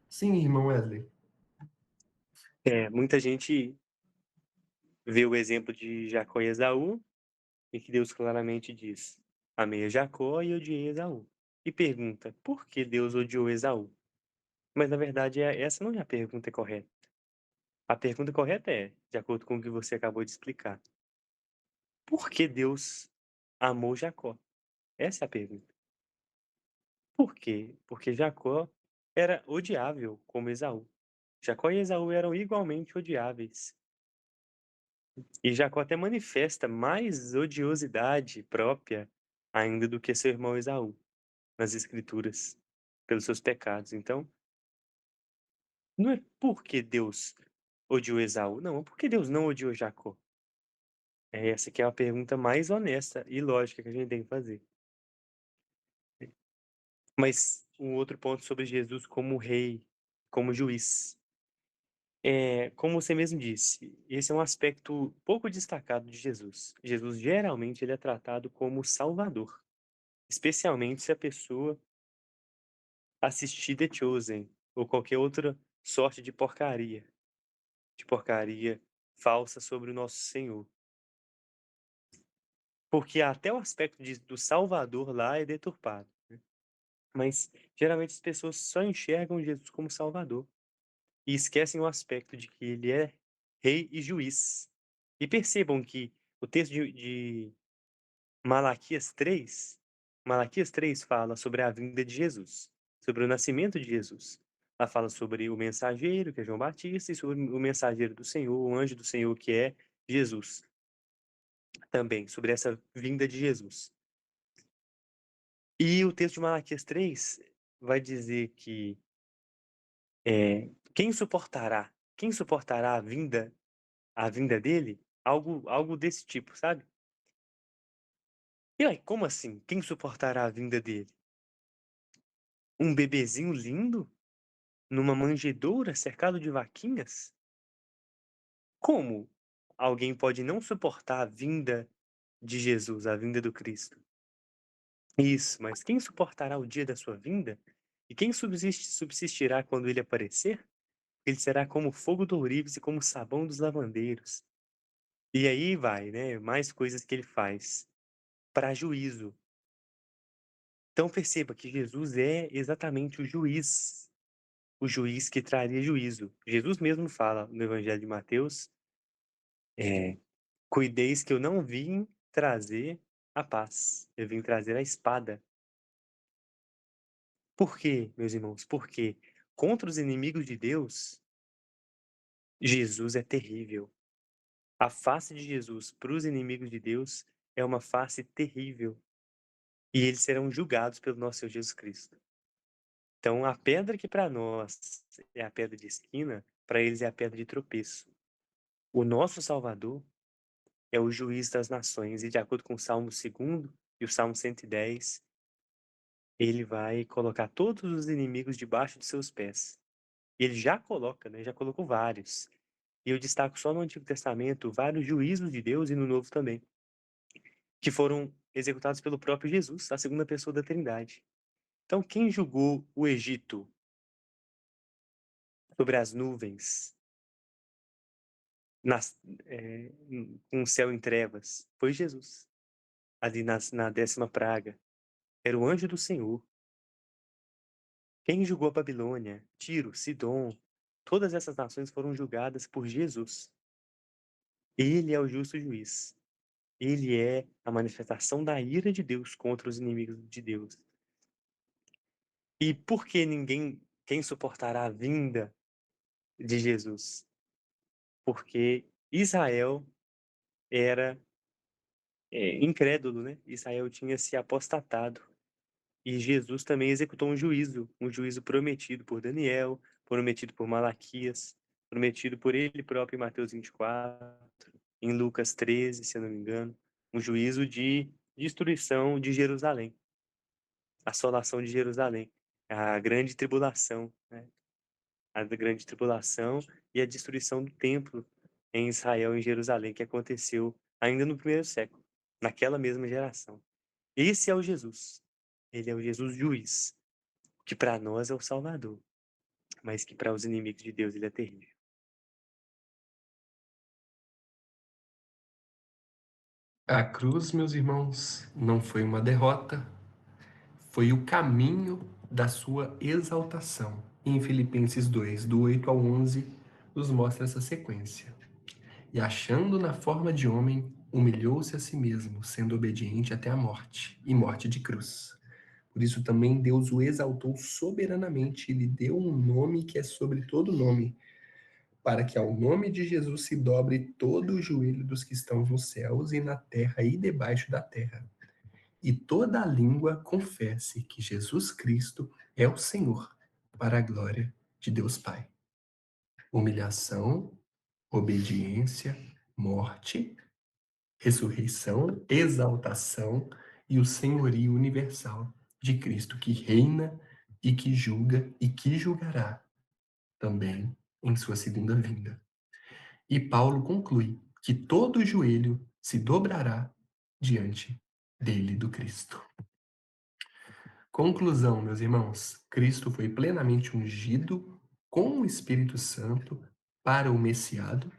Sim, irmão Wesley. muita gente vê o exemplo de Jacó e Esaú, em que Deus claramente diz: amei a Jacó e odiei Esaú. E pergunta: por que Deus odiou Esaú? Mas na verdade essa não é a pergunta correta. A pergunta correta é, de acordo com o que você acabou de explicar: por que Deus amou Jacó? Essa é a pergunta. Por quê? Porque Jacó era odiável como Esaú. Jacó e Esaú eram igualmente odiáveis. E Jacó até manifesta mais odiosidade própria ainda do que seu irmão Esaú nas Escrituras, pelos seus pecados. Então, não é porque Deus odiou Esaú, não, é porque Deus não odiou Jacó. Essa que é a pergunta mais honesta e lógica que a gente tem que fazer. Mas um outro ponto sobre Jesus como rei, como juiz. Como você mesmo disse, esse é um aspecto pouco destacado de Jesus. Jesus geralmente ele é tratado como Salvador, especialmente se a pessoa assistir The Chosen ou qualquer outra sorte de porcaria falsa sobre o nosso Senhor. Porque até o aspecto do Salvador lá é deturpado, né? Mas geralmente as pessoas só enxergam Jesus como Salvador e esquecem o aspecto de que ele é rei e juiz. E percebam que o texto de Malaquias 3 fala sobre a vinda de Jesus, sobre o nascimento de Jesus. Ela fala sobre o mensageiro, que é João Batista, e sobre o mensageiro do Senhor, o anjo do Senhor, que é Jesus. Também, sobre essa vinda de Jesus. E o texto de Malaquias 3 vai dizer que quem suportará a vinda dele? Algo desse tipo, sabe? E aí, como assim? Quem suportará a vinda dele? Um bebezinho lindo? Numa manjedoura cercado de vaquinhas? Como alguém pode não suportar a vinda de Jesus, a vinda do Cristo? Isso, mas quem suportará o dia da sua vinda? E quem subsistirá quando ele aparecer? Ele será como fogo do ourives e como sabão dos lavandeiros. E aí vai, né? Mais coisas que ele faz para juízo. Então perceba que Jesus é exatamente o juiz que traria juízo. Jesus mesmo fala no Evangelho de Mateus, cuideis que eu não vim trazer a paz, eu vim trazer a espada. Por quê, meus irmãos? Porque contra os inimigos de Deus, Jesus é terrível. A face de Jesus para os inimigos de Deus é uma face terrível. E eles serão julgados pelo nosso Senhor Jesus Cristo. Então, a pedra que para nós é a pedra de esquina, para eles é a pedra de tropeço. O nosso Salvador é o juiz das nações, e de acordo com o Salmo 2º e o Salmo 110, ele vai colocar todos os inimigos debaixo de seus pés. E ele já coloca, né? Já colocou vários. E eu destaco só no Antigo Testamento vários juízos de Deus e no Novo também, que foram executados pelo próprio Jesus, a segunda pessoa da Trindade. Então, quem julgou o Egito sobre as nuvens, com o céu em trevas? Foi Jesus. Ali na 10ª praga. Era o anjo do Senhor. Quem julgou a Babilônia, Tiro, Sidom, todas essas nações foram julgadas por Jesus. Ele é o justo juiz. Ele é a manifestação da ira de Deus contra os inimigos de Deus. E por que quem suportará a vinda de Jesus? Porque Israel era incrédulo, né? Israel tinha se apostatado. E Jesus também executou um juízo prometido por Daniel, prometido por Malaquias, prometido por ele próprio em Mateus 24, em Lucas 13, se eu não me engano, um juízo de destruição de Jerusalém, assolação de Jerusalém, a grande tribulação, né? A grande tribulação e a destruição do templo em Israel, em Jerusalém, que aconteceu ainda no primeiro século, naquela mesma geração. Esse é o Jesus. Ele é o Jesus juiz, que para nós é o Salvador, mas que para os inimigos de Deus ele é terrível. A cruz, meus irmãos, não foi uma derrota, foi o caminho da sua exaltação. Em Filipenses 2, do 8 ao 11, nos mostra essa sequência. E achando na forma de homem, humilhou-se a si mesmo, sendo obediente até a morte, e morte de cruz. Por isso também Deus o exaltou soberanamente e lhe deu um nome que é sobre todo nome, para que ao nome de Jesus se dobre todo o joelho dos que estão nos céus e na terra e debaixo da terra, e toda a língua confesse que Jesus Cristo é o Senhor, para a glória de Deus Pai. Humilhação, obediência, morte, ressurreição, exaltação e o senhorio universal de Cristo, que reina e que julga e que julgará também em sua segunda vinda. E Paulo conclui que todo joelho se dobrará diante dele, do Cristo. Conclusão, meus irmãos: Cristo foi plenamente ungido com o Espírito Santo para o Messiado.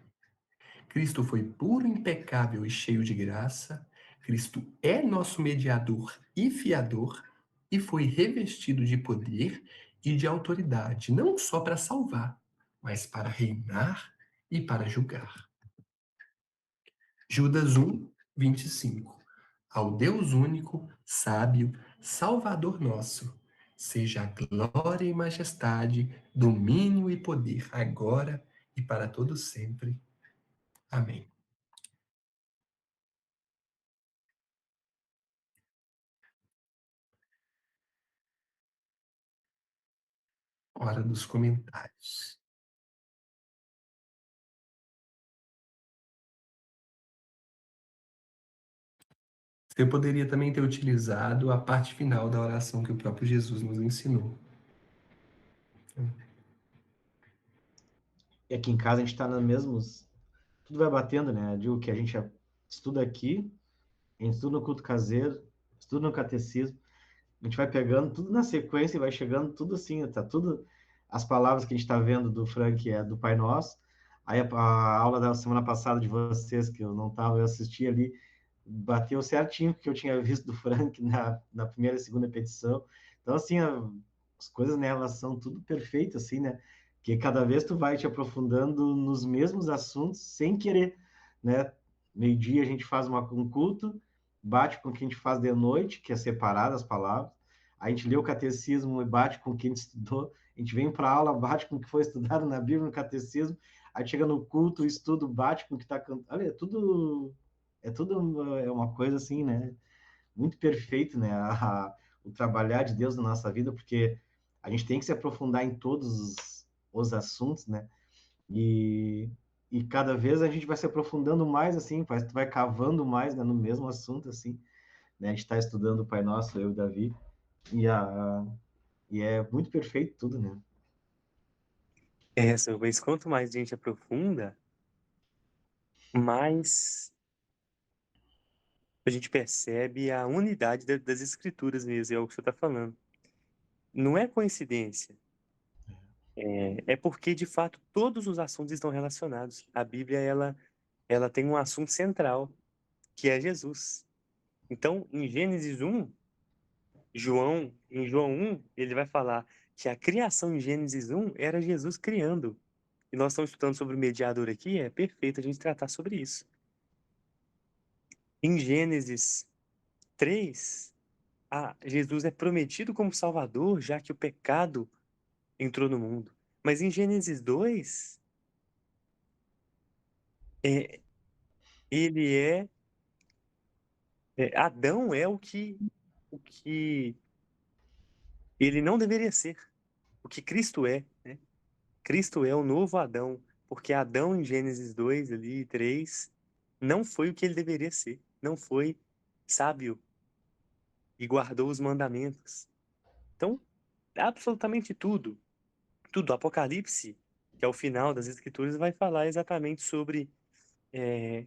Cristo foi puro, impecável e cheio de graça. Cristo é nosso mediador e fiador e foi revestido de poder e de autoridade, não só para salvar, mas para reinar e para julgar. Judas 1, 25. Ao Deus único, sábio, Salvador nosso, seja a glória e majestade, domínio e poder, agora e para todo sempre. Amém. Hora dos comentários. Você poderia também ter utilizado a parte final da oração que o próprio Jesus nos ensinou. E aqui em casa a gente está nos mesmos. Tudo vai batendo, né? Eu digo que a gente estuda aqui, a gente estuda no culto caseiro, estuda no catecismo, a gente vai pegando tudo na sequência e vai chegando tudo assim, tá tudo. As palavras que a gente está vendo do Frank é do Pai Nosso. Aí a aula da semana passada de vocês, que eu não estava, eu assisti ali, bateu certinho o que eu tinha visto do Frank na primeira e segunda petição. Então, assim, as coisas, né, elas são tudo perfeito, assim, né? Que cada vez tu vai te aprofundando nos mesmos assuntos sem querer, né? Meio-dia a gente faz um culto, bate com o que a gente faz de noite, que é separar as palavras. A gente lê o catecismo e bate com o que a gente estudou. A gente vem para a aula, bate com o que foi estudado na Bíblia, no catecismo. Aí chega no culto, o estudo, bate com o que está cantando. Olha, é uma coisa assim, né? Muito perfeito, né? O trabalhar de Deus na nossa vida, porque a gente tem que se aprofundar em todos os assuntos, né? E, e cada vez a gente vai se aprofundando mais, assim, vai cavando mais, né, no mesmo assunto, assim, né? A gente está estudando o Pai Nosso, eu e o Davi, e, e é muito perfeito tudo, né? Mas quanto mais a gente aprofunda, mais a gente percebe a unidade das escrituras mesmo, é o que você está falando. Não é coincidência. É porque, de fato, todos os assuntos estão relacionados. A Bíblia, ela tem um assunto central, que é Jesus. Então, em Gênesis 1, em João 1, ele vai falar que a criação em Gênesis 1 era Jesus criando. E nós estamos estudando sobre o mediador aqui, é perfeito a gente tratar sobre isso. Em Gênesis 3, Jesus é prometido como Salvador, já que o pecado entrou no mundo. Mas em Gênesis 2, é, ele Adão é o que ele não deveria ser, o que Cristo é, né? Cristo é o novo Adão, porque Adão em Gênesis 2 ali, 3, não foi o que ele deveria ser, não foi sábio e guardou os mandamentos. Então, absolutamente tudo, tudo, Apocalipse, que é o final das Escrituras, vai falar exatamente é,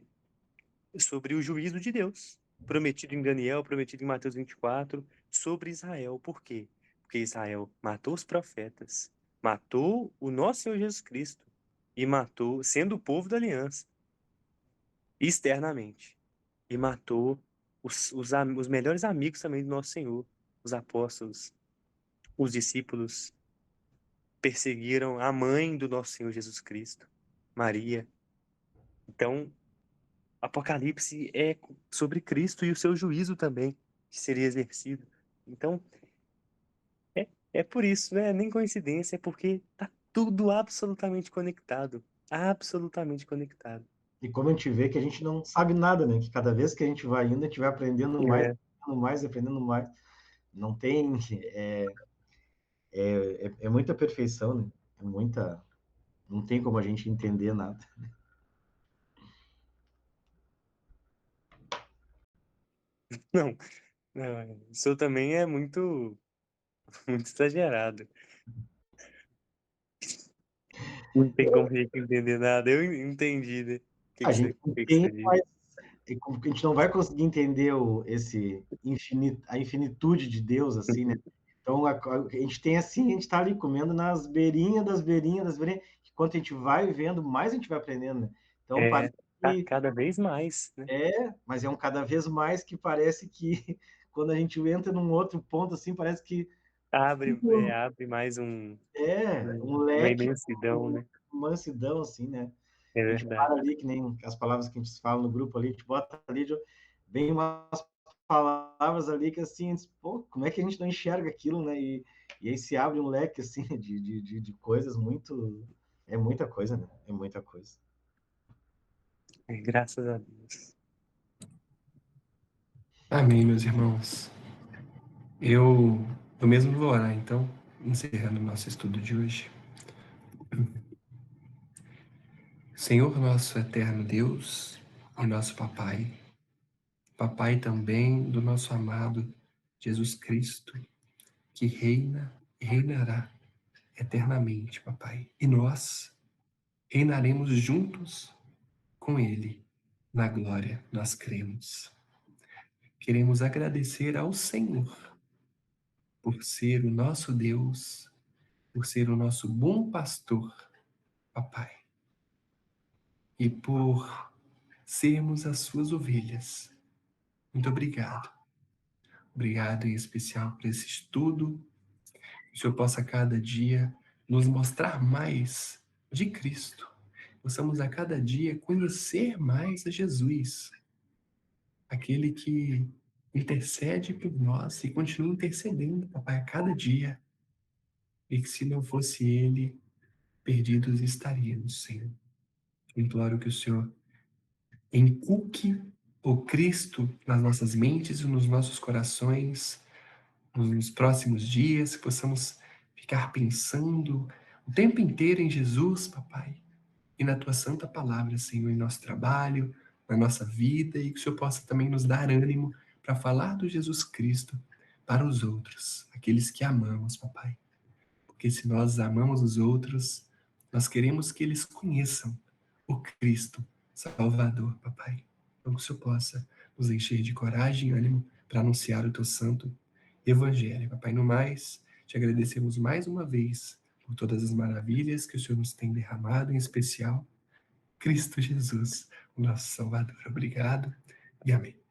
sobre o juízo de Deus, prometido em Daniel, prometido em Mateus 24, sobre Israel. Por quê? Porque Israel matou os profetas, matou o nosso Senhor Jesus Cristo e matou, sendo o povo da aliança, externamente. e matou os melhores amigos também do nosso Senhor, os apóstolos, os discípulos, perseguiram a mãe do nosso Senhor Jesus Cristo, Maria. Então, Apocalipse é sobre Cristo e o seu juízo também, que seria exercido. Então, é por isso, né? Nem coincidência, é porque tá tudo absolutamente conectado. Absolutamente conectado. E como a gente vê que a gente não sabe nada, né? Que cada vez que a gente vai indo, a gente vai aprendendo mais, aprendendo mais, aprendendo mais. Não tem... É muita perfeição, né? É muita... Não tem como a gente entender nada. Não, não, isso também é muito, muito exagerado. Não tem como a gente entender nada. Eu entendi, né? A gente O que tem, você disse. mas a gente não vai conseguir entender a infinitude de Deus, assim, né? Então, a gente tem assim, a gente está ali comendo nas beirinhas das beirinhas das beirinhas, que quanto a gente vai vendo, mais a gente vai aprendendo, né? Então, É, parece que cada vez mais, né? mas é um cada vez mais que parece que quando a gente entra num outro ponto, assim, parece que Abre mais um uma leque, imensidão, né? uma mansidão, assim, né? É A gente verdade. para ali, que nem as palavras que a gente fala no grupo ali, a gente bota ali, vem umas palavras ali que assim, pô, como é que a gente não enxerga aquilo, né? E aí se abre um leque assim de coisas muito. É muita coisa, né? É muita coisa. Graças a Deus. Amém, meus irmãos. Eu mesmo vou orar, então, encerrando o nosso estudo de hoje. Senhor nosso eterno Deus e nosso Papai, Papai também do nosso amado Jesus Cristo, que reina e reinará eternamente, Papai. E nós reinaremos juntos com Ele na glória, nós cremos. Queremos agradecer ao Senhor por ser o nosso Deus, por ser o nosso bom pastor, Papai, e por sermos as suas ovelhas. Muito obrigado. Obrigado em especial por esse estudo, que o Senhor possa cada dia nos mostrar mais de Cristo. Possamos a cada dia conhecer mais a Jesus, aquele que intercede por nós e continua intercedendo, Papai, a cada dia. E que se não fosse Ele, perdidos estaríamos, Senhor. Imploro que o Senhor inculque o Cristo nas nossas mentes e nos nossos corações, nos próximos dias, que possamos ficar pensando o tempo inteiro em Jesus, Papai, e na Tua Santa Palavra, Senhor, em nosso trabalho, na nossa vida, e que o Senhor possa também nos dar ânimo para falar do Jesus Cristo para os outros, aqueles que amamos, Papai. Porque se nós amamos os outros, nós queremos que eles conheçam o Cristo Salvador, Papai. Então que o Senhor possa nos encher de coragem e ânimo para anunciar o Teu santo Evangelho. Papai, no mais, te agradecemos mais uma vez por todas as maravilhas que o Senhor nos tem derramado, em especial Cristo Jesus, o nosso Salvador. Obrigado e amém.